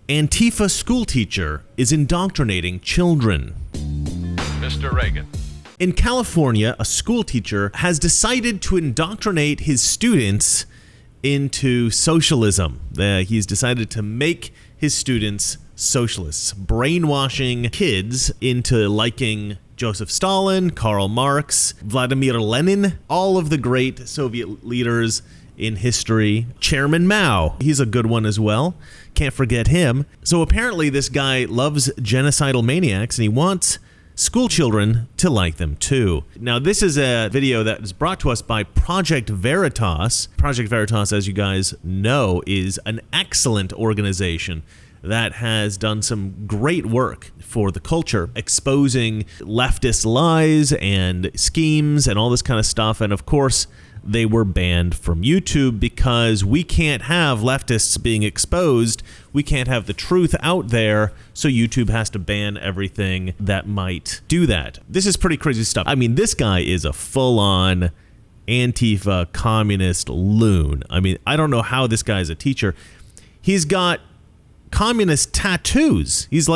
Antifa schoolteacher is indoctrinating children. Mr. Reagan. In California, a schoolteacher has decided to indoctrinate his students into socialism. He's decided to make his students socialists, brainwashing kids into liking Joseph Stalin, Karl Marx, Vladimir Lenin, all of the great Soviet leaders in history. Chairman Mao, he's a good one as well. Can't forget him. So apparently this guy loves genocidal maniacs and he wants school children to like them too. Now this is a video that is brought to us by Project Veritas. Project Veritas, as you guys know, is an excellent organization that has done some great work for the culture, exposing leftist lies and schemes and all this kind of stuff. And of course, they were banned from YouTube because we can't have leftists being exposed. We can't have the truth out there, so YouTube has to ban everything that might do that. This is pretty crazy stuff. I mean, this guy is a full-on Antifa communist loon. I mean, I don't know how this guy is a teacher. He's got communist tattoos. He's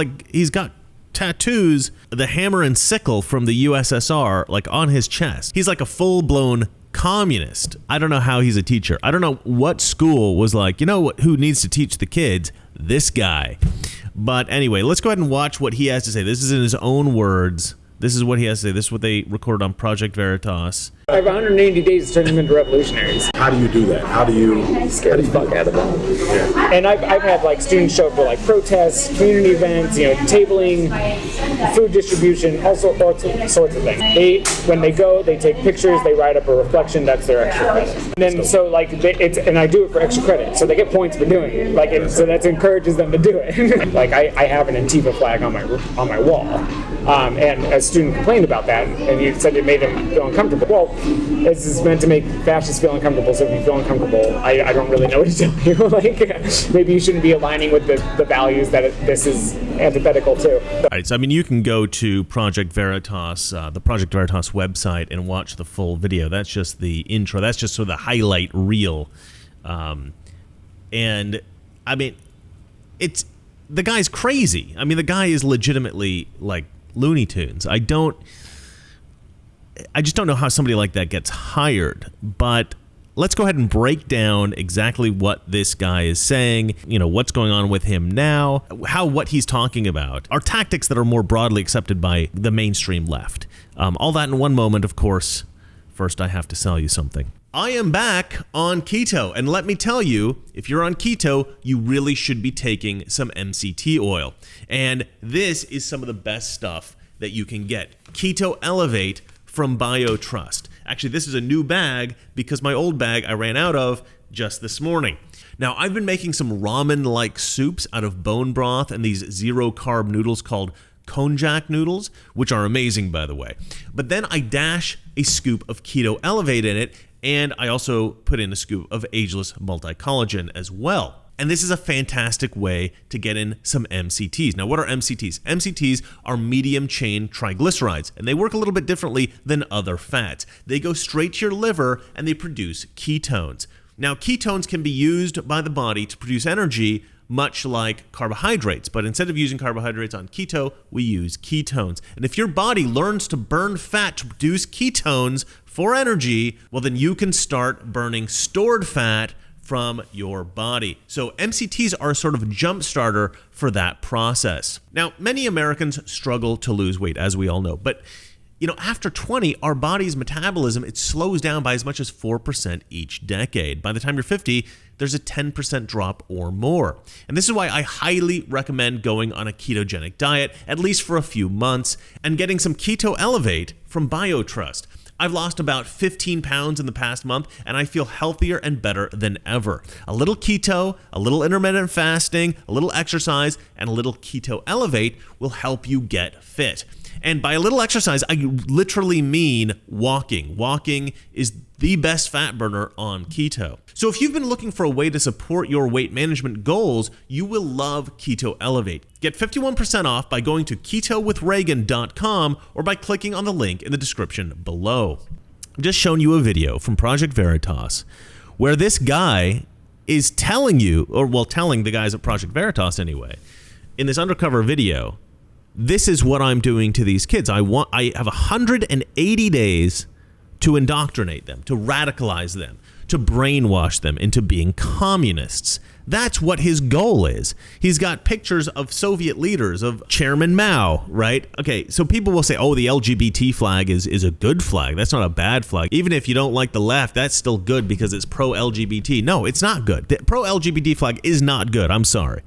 got tattoos, the hammer and sickle from the USSR, like on his chest. He's like a full-blown communist. I don't know how he's a teacher. I don't know what school was like, you know what, who needs to teach the kids? This guy. But anyway, let's go ahead and watch what he has to say. This is in his own words. This is what he has to say. This is what they recorded on Project Veritas. I have 180 days to turn them into revolutionaries. How do you do that? How do you scare the fuck out of them? Yeah. And I've had like students show up for like protests, community events, tabling, food distribution, all sorts of things. When they go, they take pictures, they write up a reflection. That's their extra credit. And then so like and I do it for extra credit, so they get points for doing it. So that encourages them to do it. Like I have an Antifa flag on my wall, and a student complained about that, and he said it made him feel uncomfortable. Well, this is meant to make fascists feel uncomfortable, so if you feel uncomfortable, I don't really know what to tell you. Like, maybe you shouldn't be aligning with the values that this is antithetical to. All right, so I mean, you can go to Project Veritas, the Project Veritas website, and watch the full video. That's just the intro. That's just sort of the highlight reel. And, I mean, the guy's crazy. I mean, the guy is legitimately, like, Looney Tunes. I just don't know how somebody like that gets hired, but let's go ahead and break down exactly what this guy is saying, what's going on with him now, what he's talking about, are tactics that are more broadly accepted by the mainstream left. All that in one moment, of course. First, I have to sell you something. I am back on keto, and let me tell you, if you're on keto, you really should be taking some MCT oil. And this is some of the best stuff that you can get. Keto Elevate from BioTrust. Actually, this is a new bag because my old bag I ran out of just this morning. Now, I've been making some ramen-like soups out of bone broth and these zero-carb noodles called konjac noodles, which are amazing, by the way. But then I dash a scoop of Keto Elevate in it, and I also put in a scoop of ageless multi-collagen as well. And this is a fantastic way to get in some MCTs. Now, what are MCTs? MCTs are medium-chain triglycerides, and they work a little bit differently than other fats. They go straight to your liver, and they produce ketones. Now, ketones can be used by the body to produce energy, much like carbohydrates, but instead of using carbohydrates on keto, we use ketones. And if your body learns to burn fat to produce ketones for energy, well, then you can start burning stored fat from your body. So MCTs are a sort of jump starter for that process. Now, many Americans struggle to lose weight, as we all know, but after 20, our body's metabolism, it slows down by as much as 4% each decade. By the time you're 50, there's a 10% drop or more. And this is why I highly recommend going on a ketogenic diet, at least for a few months, and getting some Keto Elevate from BioTrust. I've lost about 15 pounds in the past month, and I feel healthier and better than ever. A little keto, a little intermittent fasting, a little exercise, and a little Keto Elevate will help you get fit. And by a little exercise, I literally mean walking. Walking is the best fat burner on keto. So if you've been looking for a way to support your weight management goals, you will love Keto Elevate. Get 51% off by going to ketowithreagan.com or by clicking on the link in the description below. I've just shown you a video from Project Veritas where this guy is telling you, or well, telling the guys at Project Veritas anyway, in this undercover video, this is what I'm doing to these kids. I have 180 days to indoctrinate them, to radicalize them, to brainwash them into being communists. That's what his goal is. He's got pictures of Soviet leaders, of Chairman Mao, right? Okay, so people will say, oh, the LGBT flag is a good flag. That's not a bad flag. Even if you don't like the left, that's still good because it's pro-LGBT. No, it's not good. The pro-LGBT flag is not good. I'm sorry.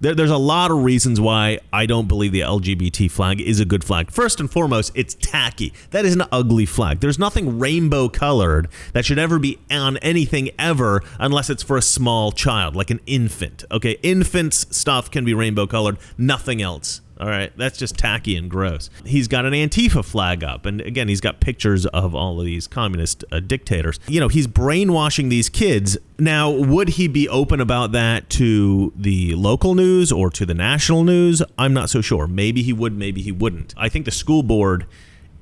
There's a lot of reasons why I don't believe the LGBT flag is a good flag. First and foremost, it's tacky. That is an ugly flag. There's nothing rainbow colored that should ever be on anything ever unless it's for a small child, like an infant. Okay, infants' stuff can be rainbow colored, nothing else. All right, that's just tacky and gross. He's got an Antifa flag up, and again, he's got pictures of all of these communist dictators. You know, he's brainwashing these kids. Now, would he be open about that to the local news or to the national news? I'm not so sure. Maybe he would, maybe he wouldn't. I think the school board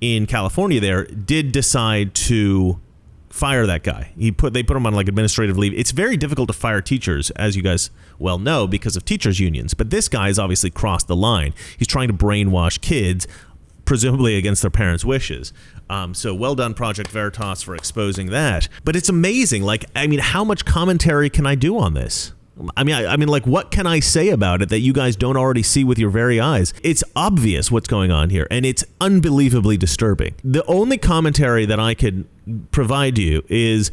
in California there did decide to fire that guy. They put him on like administrative leave. It's very difficult to fire teachers, as you guys well know, because of teachers unions. But this guy has obviously crossed the line. He's trying to brainwash kids, presumably against their parents' wishes. So well done, Project Veritas, for exposing that. But it's amazing. Like, I mean, how much commentary can I do on this? I mean, like, what can I say about it that you guys don't already see with your very eyes? It's obvious what's going on here, and it's unbelievably disturbing. The only commentary that I could provide you is,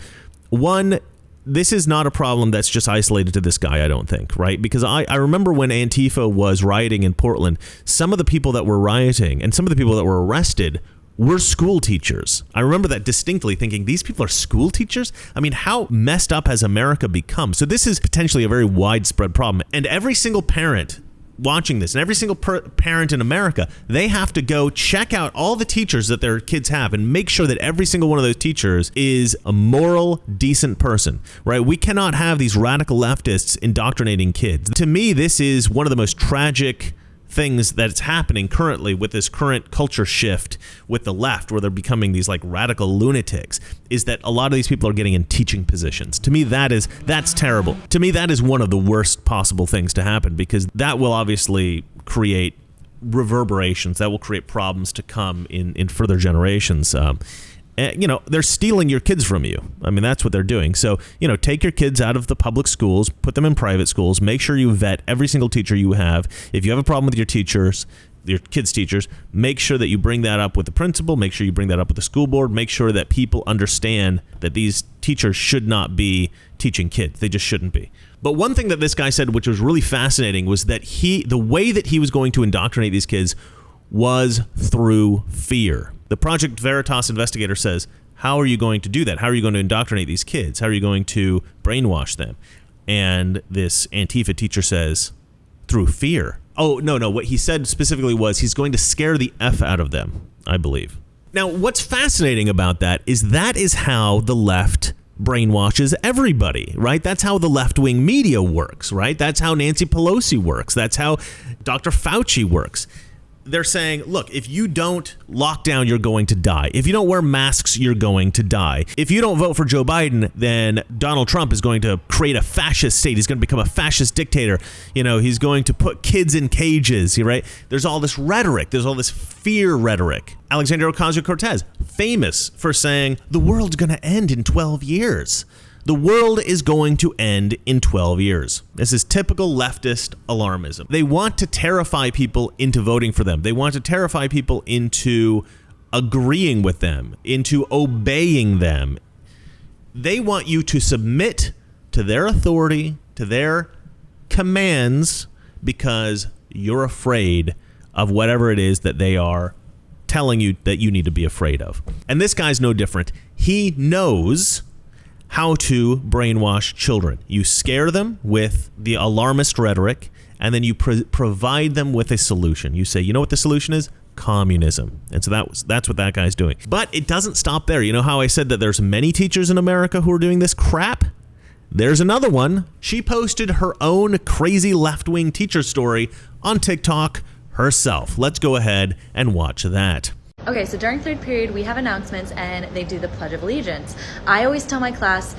one, this is not a problem that's just isolated to this guy, I don't think, right? Because I remember when Antifa was rioting in Portland, some of the people that were rioting and some of the people that were arrested were school teachers. I remember that distinctly, thinking, these people are school teachers? I mean, how messed up has America become? So this is potentially a very widespread problem. And every single parent watching this, and every single parent in America, they have to go check out all the teachers that their kids have and make sure that every single one of those teachers is a moral, decent person, right? We cannot have these radical leftists indoctrinating kids. To me, this is one of the most tragic things that's happening currently with this current culture shift with the left, where they're becoming these like radical lunatics, is that a lot of these people are getting in teaching positions. To me, that's terrible. To me, that is one of the worst possible things to happen, because that will obviously create reverberations, that will create problems to come in further generations. You know, they're stealing your kids from you. I mean, that's what they're doing. So, you know, take your kids out of the public schools, put them in private schools, make sure you vet every single teacher you have. If you have a problem with your teachers, your kids' teachers, make sure that you bring that up with the principal, make sure you bring that up with the school board, make sure that people understand that these teachers should not be teaching kids. They just shouldn't be. But one thing that this guy said, which was really fascinating, was that the way that he was going to indoctrinate these kids was through fear. The Project Veritas investigator says, how are you going to do that? How are you going to indoctrinate these kids? How are you going to brainwash them? And this Antifa teacher says, through fear. Oh, no. What he said specifically was he's going to scare the F out of them, I believe. Now, what's fascinating about that is how the left brainwashes everybody, right? That's how the left-wing media works, right? That's how Nancy Pelosi works. That's how Dr. Fauci works. They're saying, look, if you don't lock down, you're going to die. If you don't wear masks, you're going to die. If you don't vote for Joe Biden, then Donald Trump is going to create a fascist state. He's going to become a fascist dictator. You know, he's going to put kids in cages, right? There's all this rhetoric. There's all this fear rhetoric. Alexandria Ocasio-Cortez, famous for saying, the world's going to end in 12 years. The world is going to end in 12 years. This is typical leftist alarmism. They want to terrify people into voting for them. They want to terrify people into agreeing with them, into obeying them. They want you to submit to their authority, to their commands, because you're afraid of whatever it is that they are telling you that you need to be afraid of. And this guy's no different. He knows how to brainwash children. You scare them with the alarmist rhetoric, and then you provide them with a solution. You say, you know what the solution is? Communism. And so that's what that guy's doing. But it doesn't stop there. You know how I said that there's many teachers in America who are doing this crap? There's another one. She posted her own crazy left-wing teacher story on TikTok herself. Let's go ahead and watch that. Okay, so during third period, we have announcements and they do the Pledge of Allegiance. I always tell my class,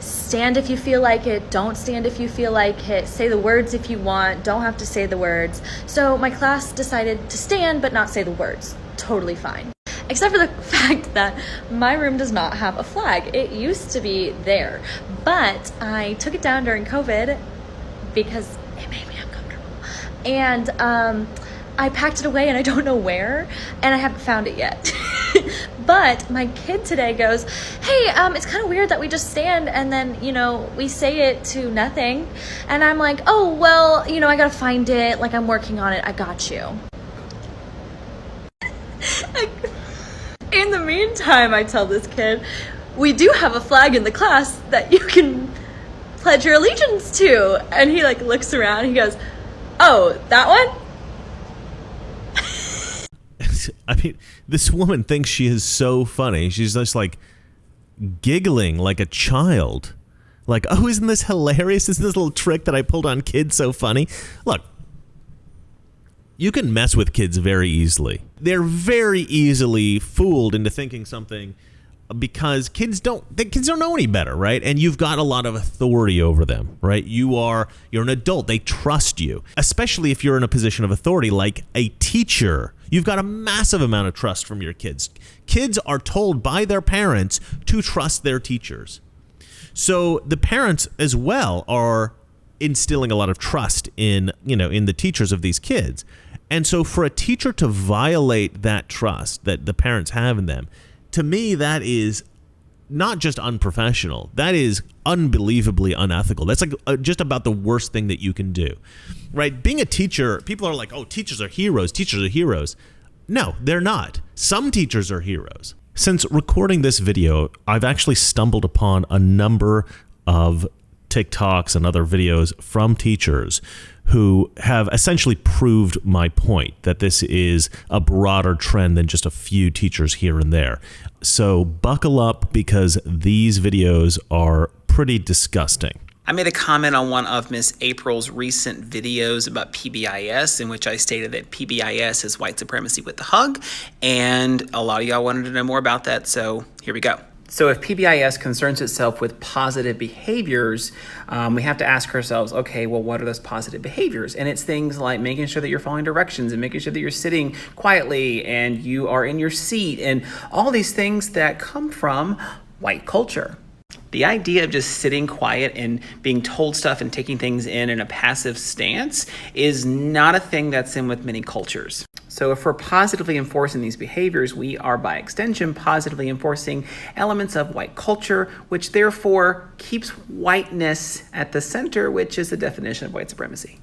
stand if you feel like it, don't stand if you feel like it, say the words if you want, don't have to say the words. So my class decided to stand but not say the words. Totally fine. Except for the fact that my room does not have a flag. It used to be there, but I took it down during COVID because it made me uncomfortable. And I packed it away and I don't know where, and I haven't found it yet. But my kid today goes, hey, it's kind of weird that we just stand and then, we say it to nothing. And I'm like, oh, well, I gotta find it. Like, I'm working on it. I got you. In the meantime, I tell this kid, we do have a flag in the class that you can pledge your allegiance to. And he looks around and he goes, oh, that one? I mean, this woman thinks she is so funny. She's just giggling like a child. Like, oh, isn't this hilarious? Isn't this little trick that I pulled on kids so funny? Look, you can mess with kids very easily. They're very easily fooled into thinking something because kids don't know any better, right? And you've got a lot of authority over them, right? You're an adult. They trust you, especially if you're in a position of authority like a teacher. You've got a massive amount of trust from your kids. Kids are told by their parents to trust their teachers. So the parents as well are instilling a lot of trust in the teachers of these kids. And so for a teacher to violate that trust that the parents have in them, to me, that is not just unprofessional. That is unbelievably unethical. That's just about the worst thing that you can do, right? Being a teacher, people are like, oh, teachers are heroes. Teachers are heroes. No, they're not. Some teachers are heroes. Since recording this video, I've actually stumbled upon a number of TikToks and other videos from teachers who have essentially proved my point that this is a broader trend than just a few teachers here and there. So buckle up because these videos are pretty disgusting. I made a comment on one of Miss April's recent videos about PBIS, in which I stated that PBIS is white supremacy with the hug, and a lot of y'all wanted to know more about that, so here we go. So if PBIS concerns itself with positive behaviors, we have to ask ourselves, okay, well, what are those positive behaviors? And it's things like making sure that you're following directions and making sure that you're sitting quietly and you are in your seat and all these things that come from white culture. The idea of just sitting quiet and being told stuff and taking things in a passive stance is not a thing that's in with many cultures. So if we're positively enforcing these behaviors, we are by extension positively enforcing elements of white culture, which therefore keeps whiteness at the center, which is the definition of white supremacy.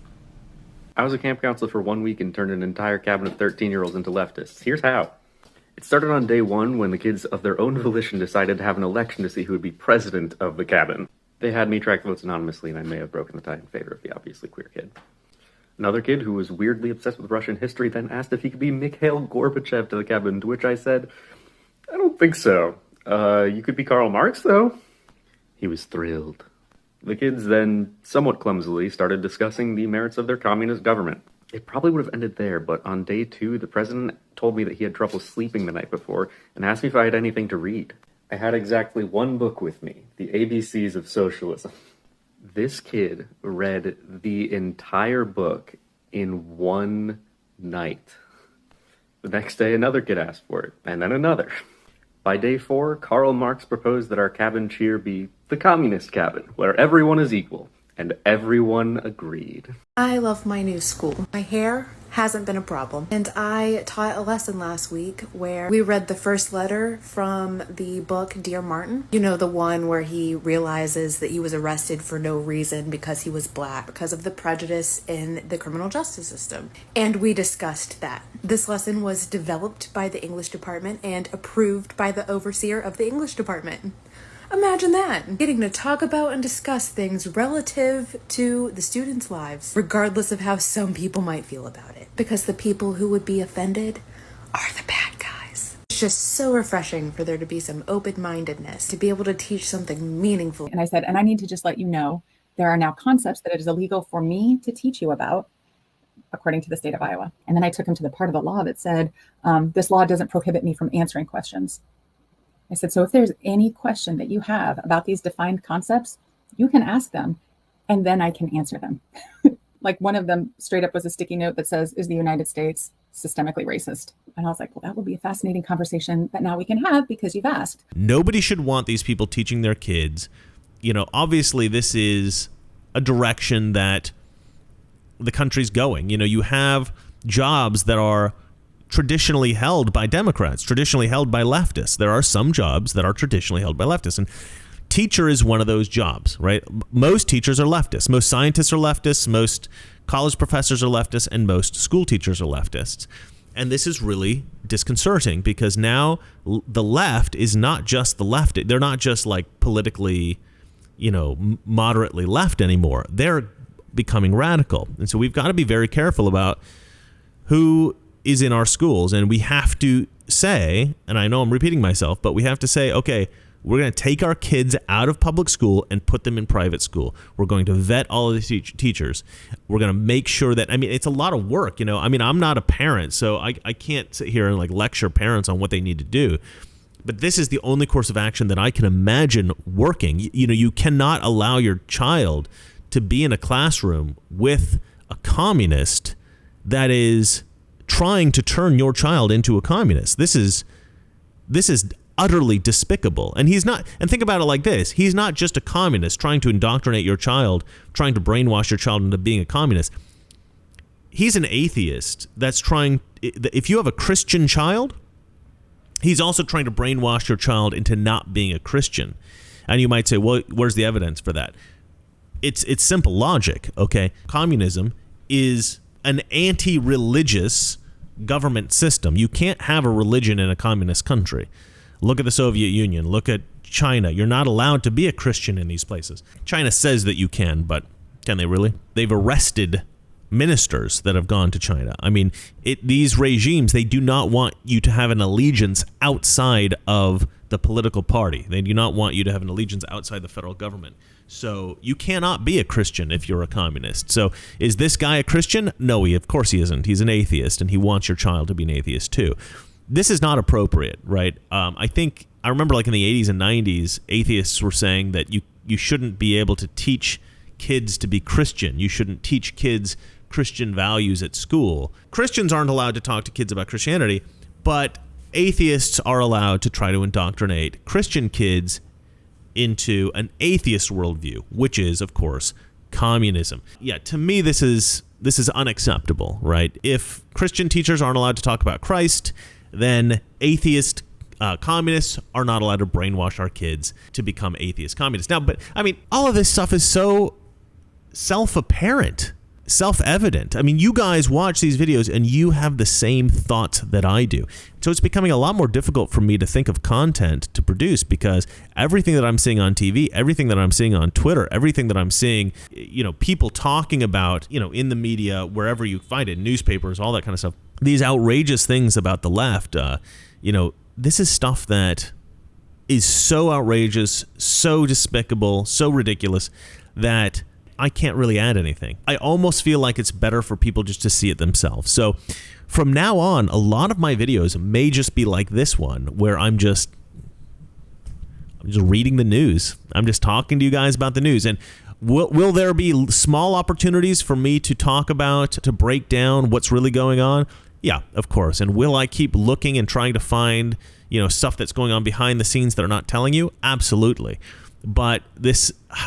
I was a camp counselor for 1 week and turned an entire cabin of 13-year-olds into leftists. Here's how. It started on day one when the kids of their own volition decided to have an election to see who would be president of the cabin. They had me track votes anonymously, and I may have broken the tie in favor of the obviously queer kid. Another kid who was weirdly obsessed with Russian history then asked if he could be Mikhail Gorbachev to the cabin, to which I said, I don't think so. You could be Karl Marx, though. He was thrilled. The kids then, somewhat clumsily, started discussing the merits of their communist government. It probably would have ended there, but on day two, the president told me that he had trouble sleeping the night before and asked me if I had anything to read. I had exactly one book with me, The ABCs of Socialism. This kid read the entire book in one night. The next day, another kid asked for it, and then another. By day 4, Karl Marx proposed that our cabin cheer be the communist cabin, where everyone is equal. And everyone agreed. I love my new school. My hair hasn't been a problem. And I taught a lesson last week where we read the first letter from the book Dear Martin. You know, the one where he realizes that he was arrested for no reason because he was black, because of the prejudice in the criminal justice system. And we discussed that. This lesson was developed by the English department and approved by the overseer of the English department. Imagine that, getting to talk about and discuss things relative to the students' lives, regardless of how some people might feel about it. Because the people who would be offended are the bad guys. It's just so refreshing for there to be some open-mindedness, to be able to teach something meaningful. And I said, and I need to just let you know, there are now concepts that it is illegal for me to teach you about, according to the state of Iowa. And then I took him to the part of the law that said, this law doesn't prohibit me from answering questions. I said, so if there's any question that you have about these defined concepts, you can ask them and then I can answer them. Like one of them straight up was a sticky note that says, is the United States systemically racist? And I was like, well, that would be a fascinating conversation that now we can have because you've asked. Nobody should want these people teaching their kids. Obviously this is a direction that the country's going. You have jobs that are traditionally held by Democrats, traditionally held by leftists. There are some jobs that are traditionally held by leftists, and teacher is one of those jobs, right? Most teachers are leftists. Most scientists are leftists. Most college professors are leftists, and most school teachers are leftists. And this is really disconcerting because now the left is not just the left. They're not just like politically, moderately left anymore. They're becoming radical. And so we've got to be very careful about who is in our schools. And we have to say, and I know I'm repeating myself, but we have to say, okay, we're going to take our kids out of public school and put them in private school. We're going to vet all of the teachers. We're going to make sure that, it's a lot of work, I'm not a parent, so I can't sit here and like lecture parents on what they need to do. But this is the only course of action that I can imagine working. You cannot allow your child to be in a classroom with a communist that is trying to turn your child into a communist. This is utterly despicable. And he's not, and think about it like this, he's not just a communist trying to indoctrinate your child, trying to brainwash your child into being a communist. He's an atheist that's trying, if you have a Christian child, he's also trying to brainwash your child into not being a Christian. And you might say, well, where's the evidence for that? It's simple logic, okay? Communism is an anti-religious government system. You can't have a religion in a communist country. Look at the Soviet Union. Look at China. You're not allowed to be a Christian in these places. China says that you can, but can they really? They've arrested ministers that have gone to China. These regimes, they do not want you to have an allegiance outside of the political party. They do not want you to have an allegiance outside the federal government. So you cannot be a Christian if you're a communist. So is this guy a Christian? No, of course he isn't. He's an atheist, and he wants your child to be an atheist too. This is not appropriate, right? I remember like in the 80s and 90s, atheists were saying that you shouldn't be able to teach kids to be Christian. You shouldn't teach kids Christian values at school. Christians aren't allowed to talk to kids about Christianity, but atheists are allowed to try to indoctrinate Christian kids into an atheist worldview, which is, of course, communism. Yeah, to me, this is unacceptable, right? If Christian teachers aren't allowed to talk about Christ, then atheist communists are not allowed to brainwash our kids to become atheist communists. Now, but all of this stuff is so self-apparent, self-evident. You guys watch these videos and you have the same thoughts that I do. So it's becoming a lot more difficult for me to think of content to produce because everything that I'm seeing on TV, everything that I'm seeing on Twitter, everything that I'm seeing, people talking about, in the media, wherever you find it, newspapers, all that kind of stuff, these outrageous things about the left, this is stuff that is so outrageous, so despicable, so ridiculous that I can't really add anything. I almost feel like it's better for people just to see it themselves. So from now on, a lot of my videos may just be like this one, where I'm just reading the news. I'm just talking to you guys about the news. And will there be small opportunities for me to talk about, to break down what's really going on? Yeah, of course. And will I keep looking and trying to find, stuff that's going on behind the scenes that are not telling you? Absolutely. But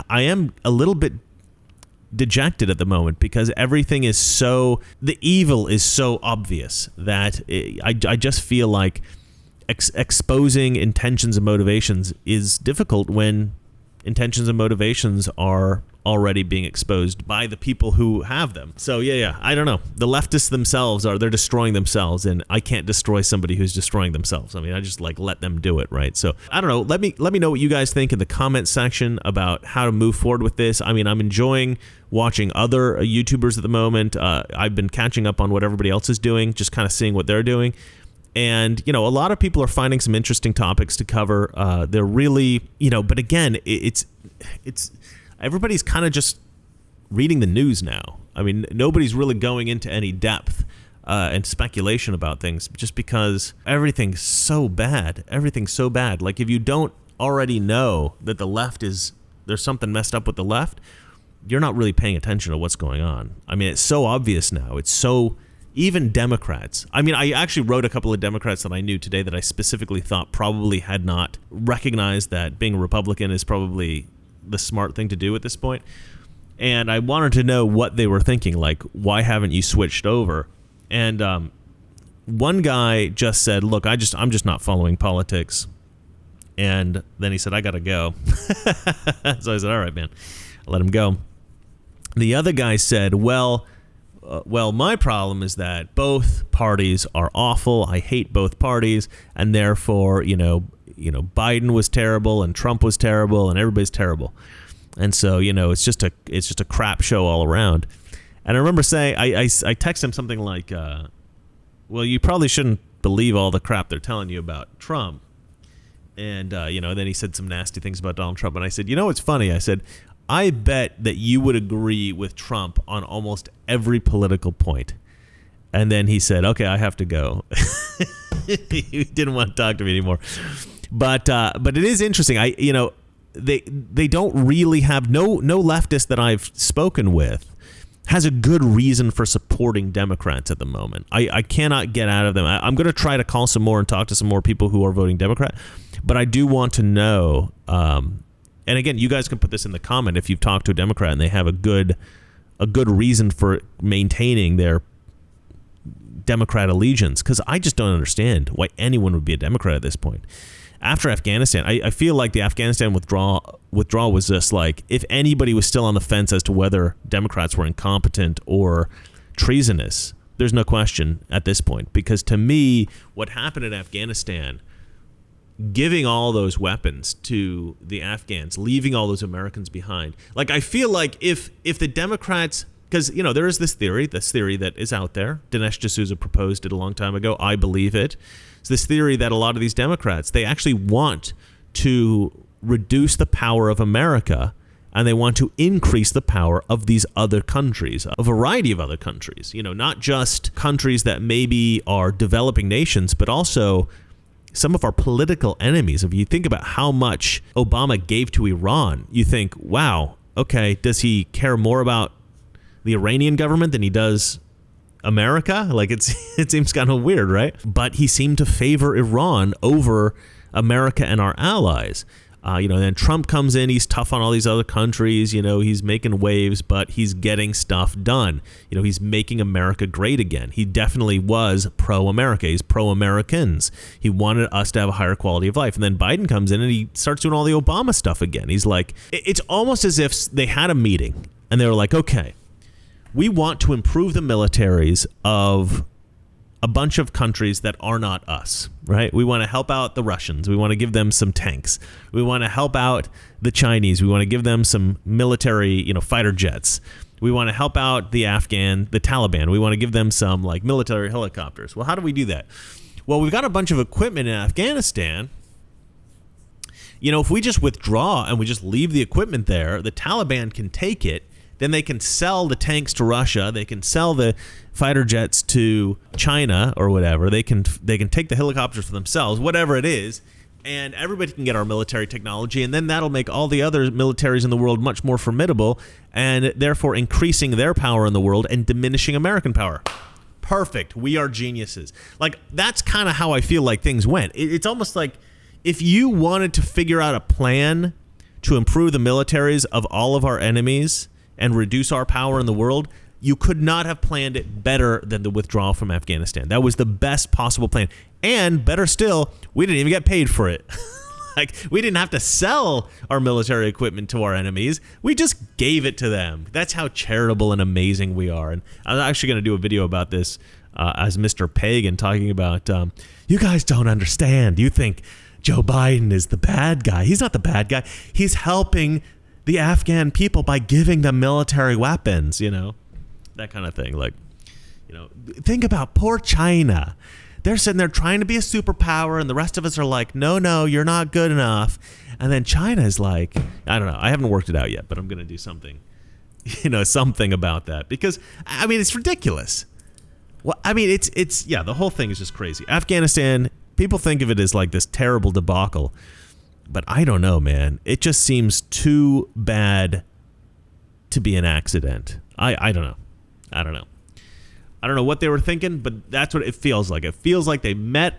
I am a little bit dejected at the moment because everything is the evil is so obvious that I just feel like exposing intentions and motivations is difficult when intentions and motivations are already being exposed by the people who have them. So yeah, I don't know. The leftists themselves they're destroying themselves, and I can't destroy somebody who's destroying themselves. I just let them do it, right? So I don't know. Let me know what you guys think in the comment section about how to move forward with this. I'm enjoying watching other YouTubers at the moment. I've been catching up on what everybody else is doing, just kind of seeing what they're doing. And, a lot of people are finding some interesting topics to cover. They're really, but again, it's everybody's kind of just reading the news now. Nobody's really going into any depth and speculation about things, just because everything's so bad. Everything's so bad. Like, if you don't already know that the left there's something messed up with the left, you're not really paying attention to what's going on. I mean, it's so obvious now. It's so, even Democrats. I mean, I actually wrote a couple of Democrats that I knew today that I specifically thought probably had not recognized that being a Republican is probably the smart thing to do at this point. And I wanted to know what they were thinking. Like, why haven't you switched over? And one guy just said, look, I'm just not following politics. And then he said, I got to go. So I said, all right, man, I'll let him go. The other guy said, well, my problem is that both parties are awful. I hate both parties. And therefore, Biden was terrible and Trump was terrible and everybody's terrible. And so, it's just a crap show all around. And I remember saying, I texted him something like, well, you probably shouldn't believe all the crap they're telling you about Trump. And, then he said some nasty things about Donald Trump. And I said, it's funny. I said, I bet that you would agree with Trump on almost every political point. And then he said, okay, I have to go. He didn't want to talk to me anymore. But it is interesting. They don't really have, no leftist that I've spoken with has a good reason for supporting Democrats at the moment. I cannot get out of them. I'm going to try to call some more and talk to some more people who are voting Democrat. But I do want to know, and again, you guys can put this in the comment if you've talked to a Democrat and they have a good reason for maintaining their Democrat allegiance, because I just don't understand why anyone would be a Democrat at this point. After Afghanistan, I feel like the Afghanistan withdrawal was just like, if anybody was still on the fence as to whether Democrats were incompetent or treasonous, there's no question at this point. Because to me, what happened in Afghanistan, giving all those weapons to the Afghans, leaving all those Americans behind, like, I feel like if the Democrats, because there is this theory that is out there, Dinesh D'Souza proposed it a long time ago, I believe it. It's this theory that a lot of these Democrats, they actually want to reduce the power of America, and they want to increase the power of these other countries, a variety of other countries, not just countries that maybe are developing nations, but also some of our political enemies. If you think about how much Obama gave to Iran, you think, wow, okay, does he care more about the Iranian government than he does America? Like, it seems kind of weird, right? But he seemed to favor Iran over America and our allies. Then Trump comes in, he's tough on all these other countries, he's making waves, but he's getting stuff done. He's making America great again. He definitely was pro-America. He's pro-Americans. He wanted us to have a higher quality of life. And then Biden comes in and he starts doing all the Obama stuff again. He's like, it's almost as if they had a meeting and they were like, okay, we want to improve the militaries of a bunch of countries that are not us, right? We want to help out the Russians. We want to give them some tanks. We want to help out the Chinese. We want to give them some military, fighter jets. We want to help out the Taliban. We want to give them some like military helicopters. Well, how do we do that? Well, we've got a bunch of equipment in Afghanistan. If we just withdraw and we just leave the equipment there, the Taliban can take it. Then they can sell the tanks to Russia. They can sell the fighter jets to China or whatever. They can take the helicopters for themselves, whatever it is, and everybody can get our military technology, and then that'll make all the other militaries in the world much more formidable, and therefore increasing their power in the world and diminishing American power. Perfect. We are geniuses. Like, that's kind of how I feel like things went. It's almost like if you wanted to figure out a plan to improve the militaries of all of our enemies and reduce our power in the world, you could not have planned it better than the withdrawal from Afghanistan. That was the best possible plan. And better still, we didn't even get paid for it. Like, we didn't have to sell our military equipment to our enemies. We just gave it to them. That's how charitable and amazing we are. And I'm actually going to do a video about this as Mr. Pagan, talking about, you guys don't understand. You think Joe Biden is the bad guy. He's not the bad guy. He's helping the Afghan people by giving them military weapons, that kind of thing. Like, think about poor China. They're sitting there trying to be a superpower, and the rest of us are like, no, you're not good enough. And then China is like, I don't know. I haven't worked it out yet, but I'm going to do something, something about that. Because, I mean, it's ridiculous. Well, I mean, it's yeah, the whole thing is just crazy. Afghanistan, people think of it as like this terrible debacle, but I don't know, man. It just seems too bad to be an accident. I don't know. I don't know what they were thinking, but that's what it feels like. It feels like they met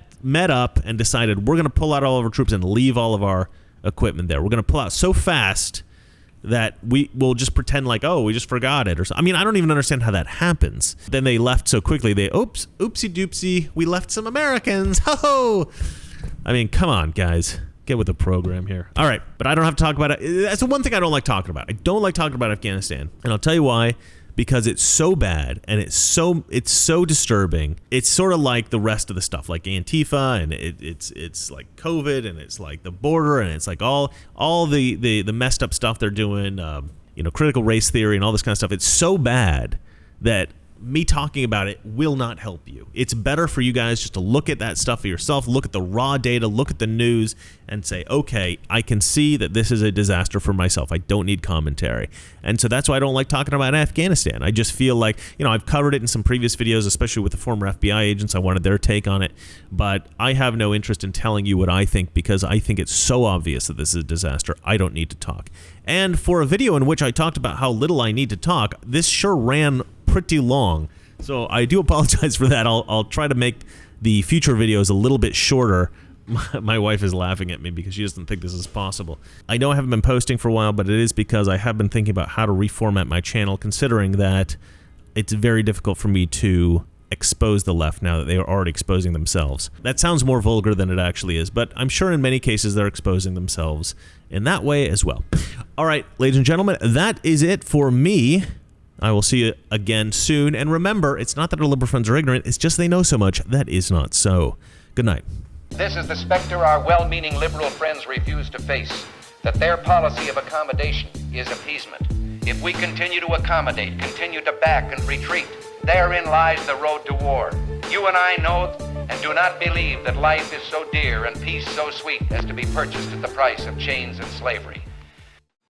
up and decided we're going to pull out all of our troops and leave all of our equipment there. We're going to pull out so fast that we will just pretend like, oh, we just forgot it or something. I mean, I don't even understand how that happens. Then they left so quickly. Oopsie doopsie, we left some Americans. Ho! I mean, come on, guys. Get with the program here. All right, but I don't have to talk about it. That's the one thing I don't like talking about. I don't like talking about Afghanistan. And I'll tell you why. Because it's so bad and it's so disturbing. It's sort of like the rest of the stuff, like Antifa, and it's like COVID, and it's like the border, and it's like all the messed up stuff they're doing, critical race theory and all this kind of stuff. It's so bad that me talking about it will not help you. It's better for you guys just to look at that stuff for yourself, look at the raw data, look at the news, and say, okay, I can see that this is a disaster for myself. I don't need commentary. And so that's why I don't like talking about Afghanistan. I just feel like, I've covered it in some previous videos, especially with the former FBI agents. I wanted their take on it. But I have no interest in telling you what I think, because I think it's so obvious that this is a disaster. I don't need to talk. And for a video in which I talked about how little I need to talk, this sure ran pretty long, so I do apologize for that. I'll try to make the future videos a little bit shorter. My wife is laughing at me because she doesn't think this is possible. I know I haven't been posting for a while, but it is because I have been thinking about how to reformat my channel, considering that it's very difficult for me to expose the left now that they are already exposing themselves. That sounds more vulgar than it actually is, but I'm sure in many cases they're exposing themselves in that way as well. All right, ladies and gentlemen, that is it for me. I will see you again soon. And remember, it's not that our liberal friends are ignorant, it's just they know so much. That is not so. Good night. This is the specter our well-meaning liberal friends refuse to face, that their policy of accommodation is appeasement. If we continue to accommodate, continue to back and retreat, therein lies the road to war. You and I know and do not believe that life is so dear and peace so sweet as to be purchased at the price of chains and slavery.